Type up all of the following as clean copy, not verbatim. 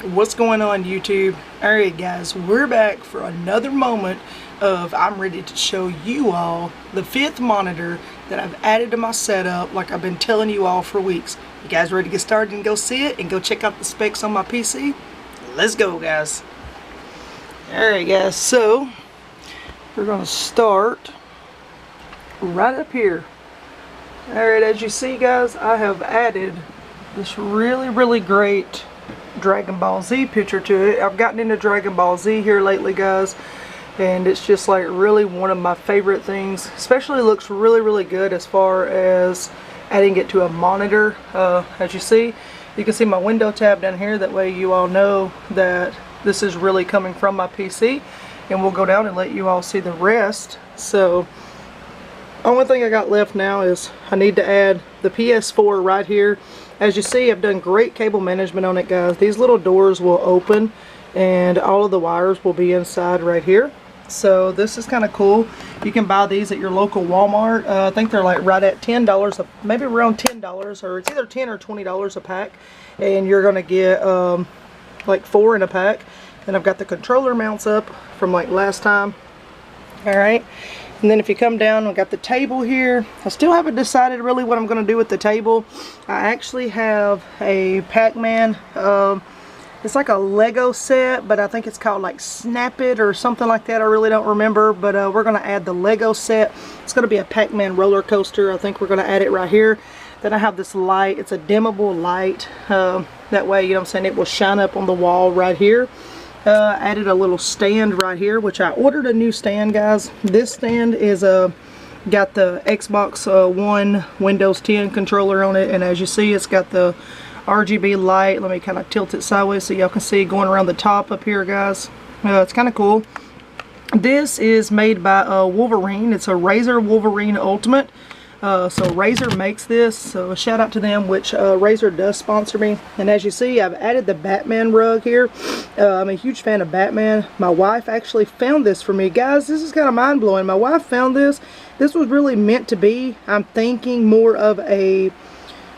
What's going on, YouTube? Alright guys, we're back for another moment of I'm ready to show you all the 5th monitor that I've added to my setup like I've been telling you all for weeks. You guys ready to get started and go see it and go check out the specs on my PC? Let's go, guys. Alright guys, so we're going to start right up here. Alright, as you see guys, I have added this really great Dragon Ball Z picture to it. I've gotten into Dragon Ball Z here lately guys, and it's just like really one of my favorite things. Especially looks really good as far as adding it to a monitor. As you can see my window tab down here. That way you all know that this is really coming from my PC, and we'll go down and let you all see the rest. So only thing I got left now is I need to add the PS4 right here. As you see, I've done great cable management on it guys. These little doors will open and all of the wires will be inside right here. So this is kind of cool. You can buy these at your local Walmart. I think they're like right at $10, maybe around $10, or it's either $10 or $20 a pack. And you're going to get like 4 in a pack. And I've got the controller mounts up from like last time. Alright. And then if you come down, we got the table here. I still haven't decided really what I'm going to do with the table. I actually have a Pac-Man. It's like a Lego set, but I think it's called like Snap It or something like that. I really don't remember, but we're going to add the Lego set. It's going to be a Pac-Man roller coaster. I think we're going to add it right here. Then I have this light. It's a dimmable light. That way, you know what I'm saying, it will shine up on the wall right here. Added a little stand right here, which I ordered a new stand guys. This stand is got the Xbox One Windows 10 controller on it, and as you see it's got the RGB light. Let me kind of tilt it sideways so y'all can see going around the top up here guys. It's kind of cool. This is made by Wolverine. It's a Razer Wolverine Ultimate. So Razer makes this, so a shout out to them, which Razer does sponsor me. And as you see, I've added the Batman rug here. I'm a huge fan of Batman. My wife actually found this for me. Guys, this is kind of mind-blowing. My wife found this. This was really meant to be, I'm thinking, more of a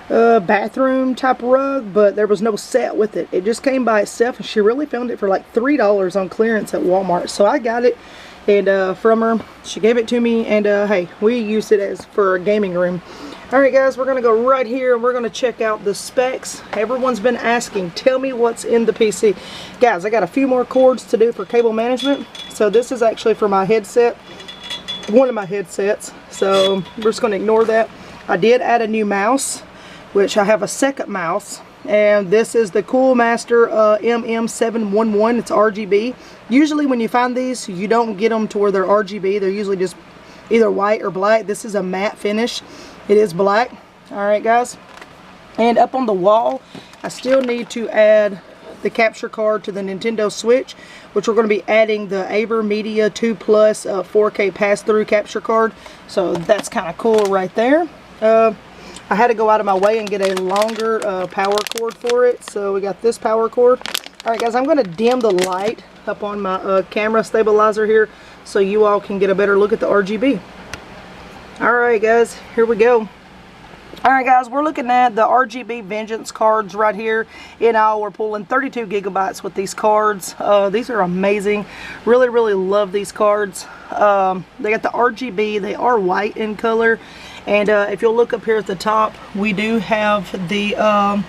bathroom type rug, but there was no set with it. It just came by itself, and she really found it for like $3 on clearance at Walmart. So I got it. And from her, she gave it to me, and hey, we used it as for a gaming room. Alright guys, we're gonna go right here and we're gonna check out the specs. Everyone's been asking, tell me what's in the PC. Guys, I got a few more cords to do for cable management. So this is actually for my headset, one of my headsets, so we're just gonna ignore that. I did add a new mouse, which I have a second mouse, and this is the Coolmaster MM711. It's RGB. Usually when you find these, you don't get them to where they're RGB. They're usually just either white or black. This is a matte finish. It is black. Alright guys. And up on the wall, I still need to add the capture card to the Nintendo Switch, which we're going to be adding the AverMedia 2 Plus 4K pass-through capture card. So that's kind of cool right there. I had to go out of my way and get a longer power cord for it. So we got this power cord. Alright guys, I'm going to dim the light up on my camera stabilizer here so you all can get a better look at the RGB. Alright guys, here we go. Alright guys, we're looking at the RGB Vengeance cards right here. In all, we're pulling 32 gigabytes with these cards. These are amazing. Really love these cards. They got the RGB. They are white in color. And if you'll look up here at the top, we do have the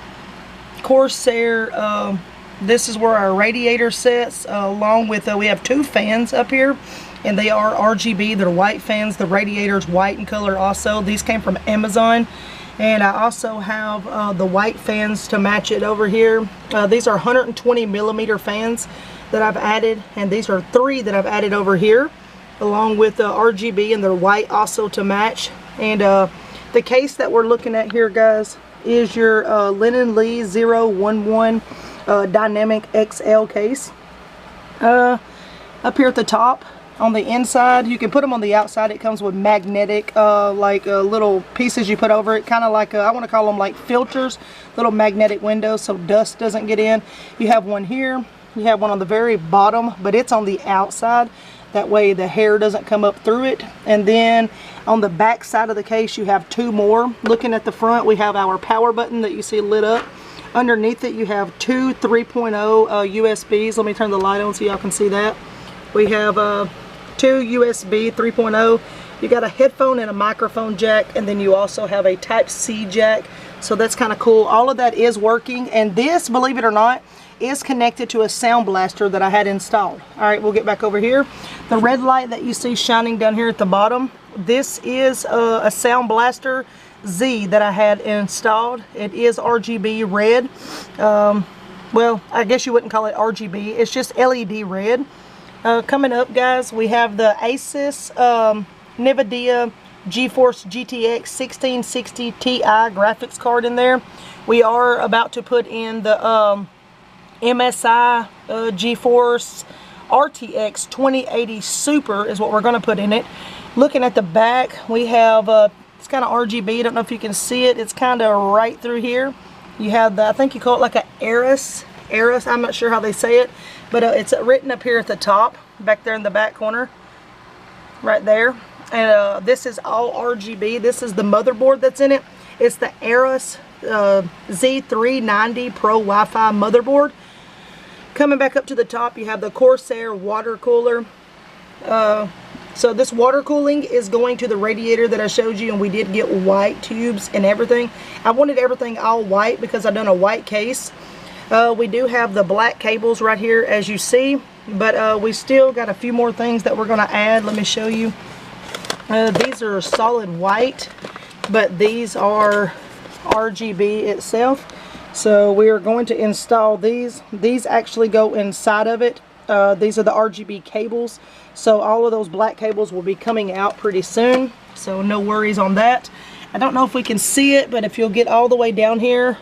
Corsair. This is where our radiator sits, along with, we have 2 fans up here, and they are RGB. They're white fans. The radiator's white in color also. These came from Amazon. And I also have the white fans to match it over here. These are 120 millimeter fans that I've added, and these are 3 that I've added over here, along with the RGB, and they're white also to match. And the case that we're looking at here, guys, is your Linen Lee 011 Dynamic XL case. Up here at the top, on the inside, you can put them on the outside. It comes with magnetic, little pieces you put over it, kind of like, I want to call them like filters, little magnetic windows so dust doesn't get in. You have one here. You have one on the very bottom, but it's on the outside. That way the hair doesn't come up through it. And then on the back side of the case, you have 2 more. Looking at the front, we have our power button that you see lit up. Underneath it you have two 3.0 USBs. Let me turn the light on so y'all can see that. We have two USB 3.0. You got a headphone and a microphone jack, and then you also have a Type-C jack. So that's kind of cool. All of that is working, and this, believe it or not, is connected to a sound blaster that I had installed. All right, we'll get back over here. The red light that you see shining down here at the bottom, this is a sound blaster Z that I had installed. It is RGB red. Well, I guess you wouldn't call it RGB. It's just LED red. Coming up, guys, we have the Asus NVIDIA GeForce GTX 1660 Ti graphics card in there. We are about to put in the MSI GeForce RTX 2080 Super is what we're going to put in it. Looking at the back, we have it's kind of RGB. I don't know if you can see it. It's kind of right through here. You have the, I think you call it like a Aorus. I'm not sure how they say it, but it's written up here at the top, back there in the back corner, right there. And this is all RGB. This is the motherboard that's in it. It's the Aorus Z390 Pro Wi-Fi motherboard. Coming back up to the top, you have the Corsair water cooler. So this water cooling is going to the radiator that I showed you, and we did get white tubes and everything. I wanted everything all white because I've done a white case. We do have the black cables right here, as you see, but we still got a few more things that we're going to add. Let me show you. These are solid white, but these are RGB itself. So we are going to install these. These actually go inside of it. These are the RGB cables. So all of those black cables will be coming out pretty soon. So no worries on that. I don't know if we can see it, but if you'll get all the way down here,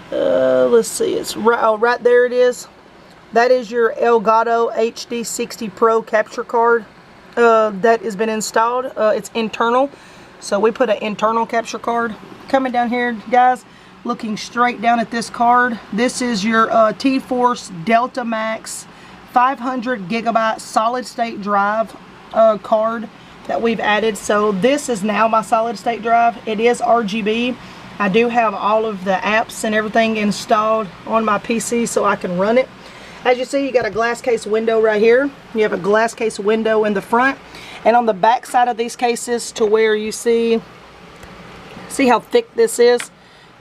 let's see, it's right, oh, right there it is. That is your Elgato HD60 Pro capture card that has been installed. It's internal, so we put an internal capture card. Coming down here, guys, looking straight down at this card, this is your T-Force Delta Max 500 gigabyte solid state drive card that we've added. So this is now my solid state drive. It is RGB. I do have all of the apps and everything installed on my PC so I can run it. As you see, you got a glass case window right here. You have a glass case window in the front, and on the back side of these cases, to where you see how thick this is.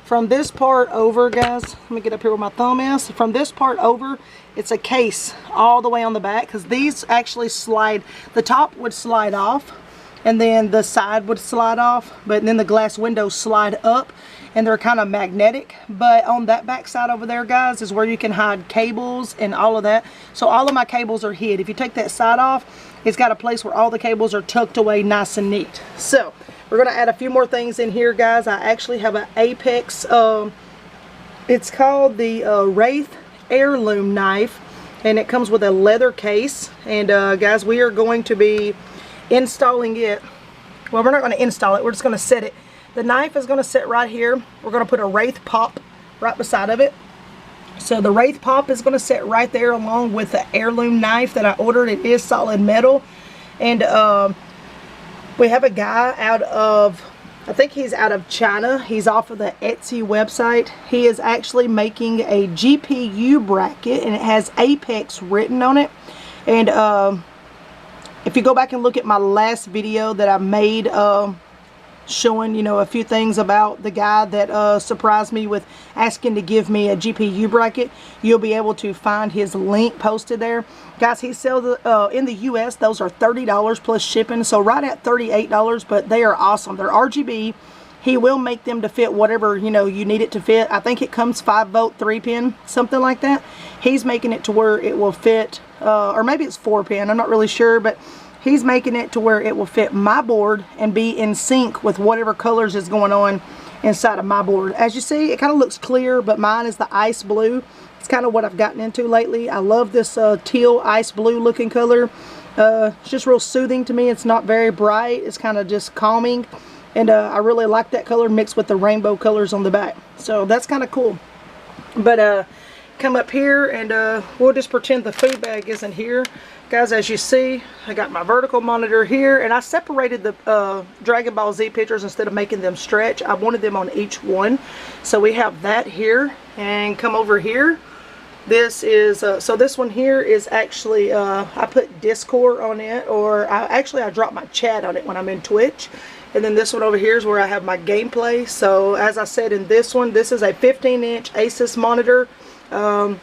From this part over, guys, let me get up here where my thumb is. From this part over, it's a case all the way on the back, because these actually slide. The top would slide off, and then the side would slide off, but then the glass windows slide up, and they're kind of magnetic. But on that back side over there, guys, is where you can hide cables and all of that. So all of my cables are hid. If you take that side off, it's got a place where all the cables are tucked away nice and neat. So we're going to add a few more things in here, guys. I actually have an Apex, it's called the Wraith Heirloom knife, and it comes with a leather case. And guys, we are going to be installing it. Well, we're not going to install it, we're just going to set it. The knife is going to sit right here. We're going to put a Wraith pop right beside of it. So the Wraith pop is going to sit right there along with the heirloom knife that I ordered. It is solid metal. And we have a guy out of, I think he's out of China. He's off of the Etsy website. He is actually making a GPU bracket, and it has Apex written on it. And if you go back and look at my last video that I made showing, you know, a few things about the guy that surprised me with asking to give me a GPU bracket, you'll be able to find his link posted there. Guys, he sells in the US, those are $30 plus shipping, so right at $38, but they are awesome. They're RGB. He will make them to fit whatever, you know, you need it to fit. I think it comes 5-volt 3-pin, something like that. He's making it to where it will fit, or maybe it's 4-pin, I'm not really sure, but he's making it to where it will fit my board and be in sync with whatever colors is going on inside of my board. As you see, it kind of looks clear, but mine is the ice blue. It's kind of what I've gotten into lately. I love this teal ice blue looking color. It's just real soothing to me. It's not very bright. It's kind of just calming. And I really like that color mixed with the rainbow colors on the back. So that's kind of cool. But come up here and we'll just pretend the food bag isn't here. Guys, as you see, I got my vertical monitor here, and I separated the Dragon Ball Z pictures instead of making them stretch. I wanted them on each one. So we have that here, and come over here. This is, so this one here is actually, I put Discord on it, or I dropped my chat on it when I'm in Twitch. And then this one over here is where I have my gameplay. So as I said in this one, this is a 15-inch Asus monitor. A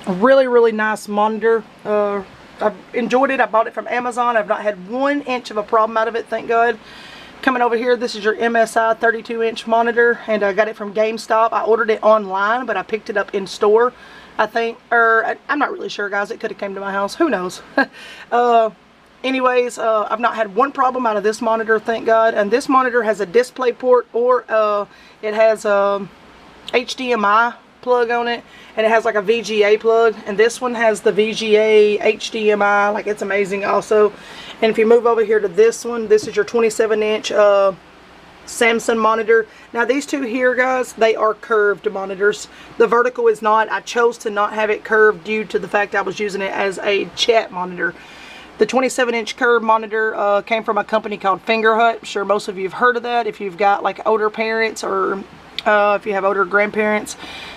really, really nice monitor. I've enjoyed it. I bought it from Amazon. I've not had 1 inch of a problem out of it, thank God. Coming over here, this is your MSI 32-inch monitor, and I got it from GameStop. I ordered it online, but I picked it up in store, I think. Or I'm not really sure, guys. It could have came to my house. Who knows? Anyways, I've not had 1 problem out of this monitor, thank God. And this monitor has a display port, or it has HDMI plug on it, and it has like a VGA plug, and this one has the VGA HDMI. Like, it's amazing also. And if you move over here to this one, this is your 27-inch Samsung monitor. Now these two here, guys, they are curved monitors. The vertical is not. I chose to not have it curved due to the fact I was using it as a chat monitor. The 27-inch curved monitor came from a company called Fingerhut. I'm sure most of you have heard of that if you've got like older parents, or if you have older grandparents.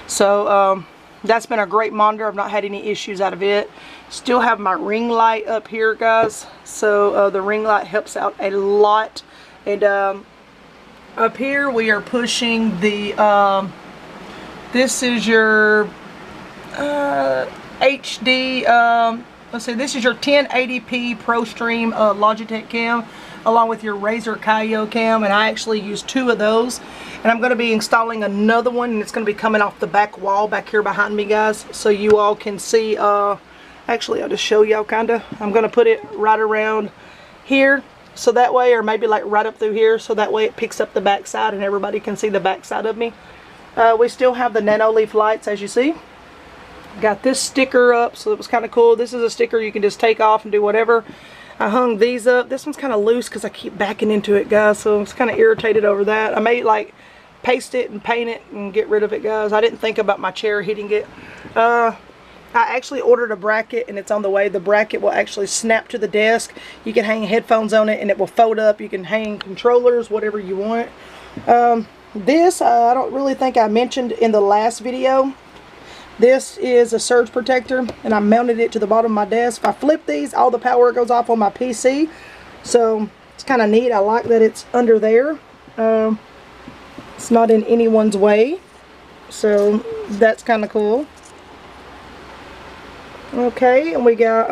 So that's been a great monitor. I've not had any issues out of it. Still have my ring light up here, guys. So the ring light helps out a lot. And up here we are pushing the this is your HD let's see, this is your 1080p ProStream Logitech cam, along with your Razer Kaio cam, and I actually use 2 of those. And I'm going to be installing another one, and it's going to be coming off the back wall back here behind me, guys, so you all can see. Actually, I'll just show y'all kind of. I'm going to put it right around here, so that way, or maybe like right up through here, so that way it picks up the back side and everybody can see the back side of me. We still have the nano leaf lights, as you see. Got this sticker up, so it was kind of cool. This is a sticker you can just take off and do whatever. I hung these up. This one's kind of loose because I keep backing into it, guys, so I was kind of irritated over that. I may like paste it and paint it and get rid of it, guys. I didn't think about my chair hitting it. I actually ordered a bracket, and it's on the way. The bracket will actually snap to the desk. You can hang headphones on it and it will fold up. You can hang controllers, whatever you want. This I don't really think I mentioned in the last video. This is a surge protector, and I mounted it to the bottom of my desk. If I flip these, all the power goes off on my PC. So it's kind of neat. I like that it's under there. It's not in anyone's way. So that's kind of cool. Okay, and we got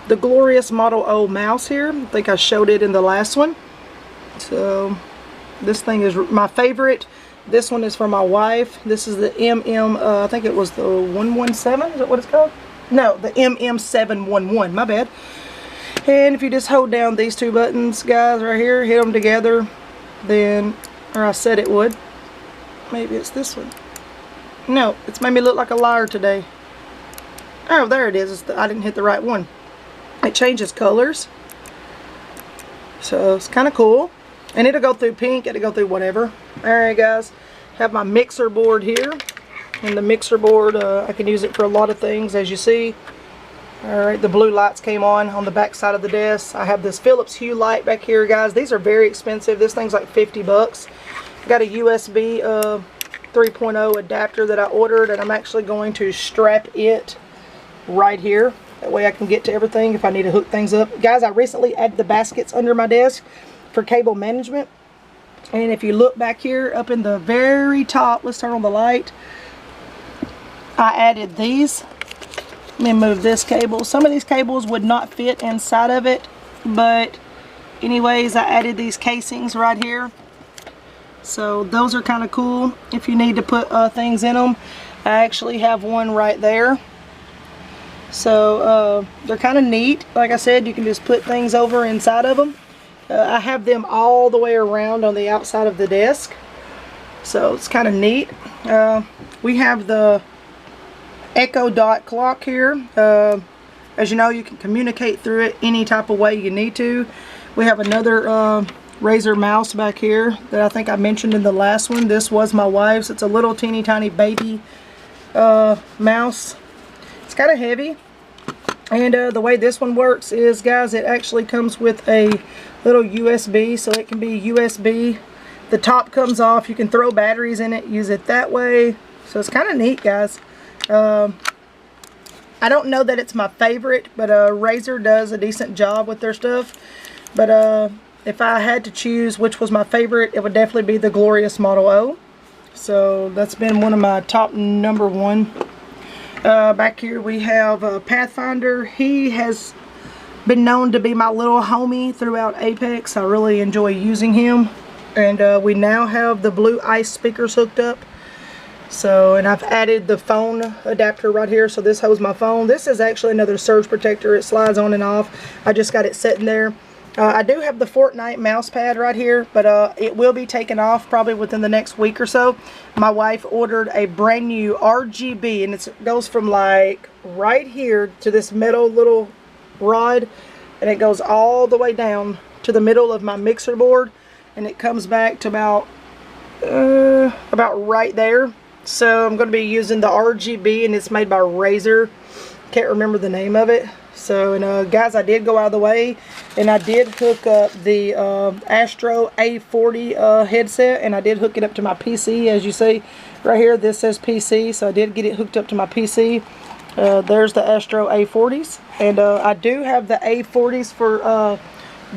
the Glorious Model O mouse here. I think I showed it in the last one. So this thing is my favorite. This one is for my wife. This is the I think it was the 117, is that what it's called? No, the MM711, my bad. And if you just hold down these 2 buttons, guys, right here, hit them together, then, or I said it would. Maybe it's this one. No, it's made me look like a liar today. Oh, there it is. I didn't hit the right one. It changes colors. So it's kind of cool. And it'll go through pink, it'll go through whatever. Alright, guys, have my mixer board here. And the mixer board, I can use it for a lot of things, as you see. Alright, the blue lights came on the back side of the desk. I have this Philips Hue light back here, guys. These are very expensive. This thing's like 50 bucks. Got a USB 3.0 adapter that I ordered, and I'm actually going to strap it right here. That way I can get to everything if I need to hook things up. Guys, I recently added the baskets under my desk for cable management, and if you look back here up in the very top, let's turn on the light. I added these. Let me move this cable. Some of these cables would not fit inside of it, but anyways, I added these casings right here. So those are kind of cool if you need to put things in them. I actually have one right there. So they're kind of neat. Like I said, you can just put things over inside of them. I have them all the way around on the outside of the desk, so it's kind of neat. We have the Echo Dot clock here. As you know, you can communicate through it any type of way you need to. We have another Razer mouse back here that I think I mentioned in the last one. This was my wife's. It's a little teeny tiny baby mouse. It's kind of heavy. And the way this one works is, guys, it actually comes with a little USB, so it can be USB. The top comes off. You can throw batteries in it, use it that way. So it's kind of neat, guys. I don't know that it's my favorite, but Razer does a decent job with their stuff. But if I had to choose which was my favorite, it would definitely be the Glorious Model O. So that's been one of my top #1. Back here we have Pathfinder. He has been known to be my little homie throughout Apex. I really enjoy using him. And we now have the Blue Ice speakers hooked up. So, and I've added the phone adapter right here, so this holds my phone. This is actually another surge protector. It slides on and off. I just got it sitting there. I do have the Fortnite mouse pad right here, but it will be taken off probably within the next week or so. My wife ordered a brand new RGB, and it goes from like right here to this metal little rod, and it goes all the way down to the middle of my mixer board, and it comes back to about right there. So I'm going to be using the RGB, and it's made by Razer. Can't remember the name of it. So, and guys, I did go out of the way, and I did hook up the Astro A40 headset, and I did hook it up to my PC. As you see right here, this says PC, so I did get it hooked up to my PC. There's the Astro A40s, and I do have the A40s for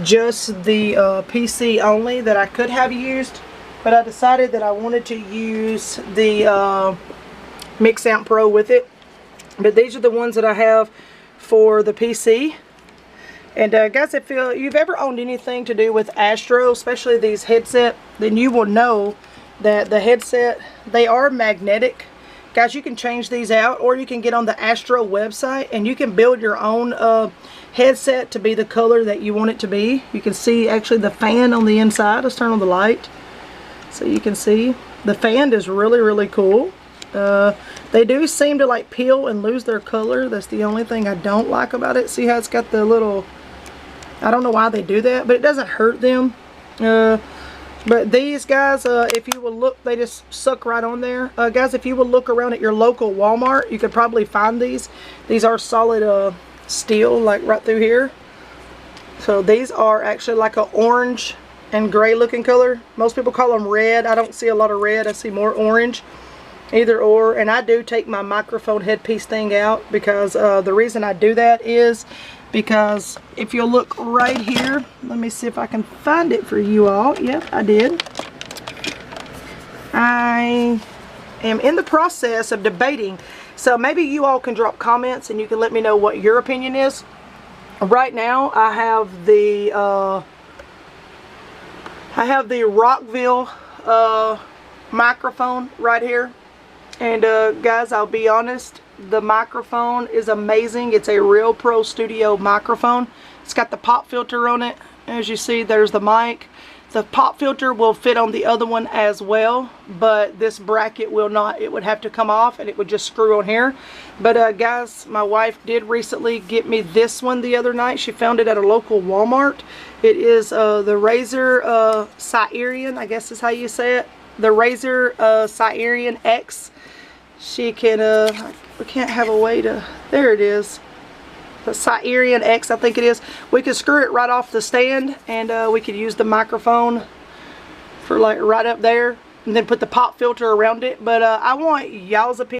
just the PC only that I could have used. But I decided that I wanted to use the Mixamp Pro with it. But these are the ones that I have for the PC. And guys, if you've ever owned anything to do with Astro, especially these headset, then you will know that the headset, they are magnetic. Guys, you can change these out, or you can get on the Astro website and you can build your own headset to be the color that you want it to be. You can see actually the fan on the inside. Let's turn on the light. So you can see the fan is really, really cool. They do seem to like peel and lose their color. That's the only thing I don't like about it. See how it's got the little, I don't know why they do that, but it doesn't hurt them. But these guys, if you will look, they just suck right on there. Guys, if you will look around at your local Walmart, you could probably find these. These are solid steel, like right through here. So these are actually like an orange and gray looking color. Most people call them red. I don't see a lot of red. I see more orange. Either or. And I do take my microphone headpiece thing out, because the reason I do that is because if you'll look right here, let me see if I can find it for you all. Yep, I did. I am in the process of debating, so maybe you all can drop comments and you can let me know what your opinion is. Right now I have the Rockville microphone right here, and guys, I'll be honest, the microphone is amazing. It's a Real Pro Studio microphone. It's got the pop filter on it. As you see, there's the mic. The pop filter will fit on the other one as well, but this bracket will not. It would have to come off, and it would just screw on here. But guys, my wife did recently get me this one the other night. She found it at a local Walmart. It is the Razer Sirion, I guess is how you say it. The Razer Sirion X. She can, we can't have a way to, there it is. The Sirion X, I think it is. We can screw it right off the stand, and we could use the microphone for like right up there, and then put the pop filter around it. But I want y'all's opinion.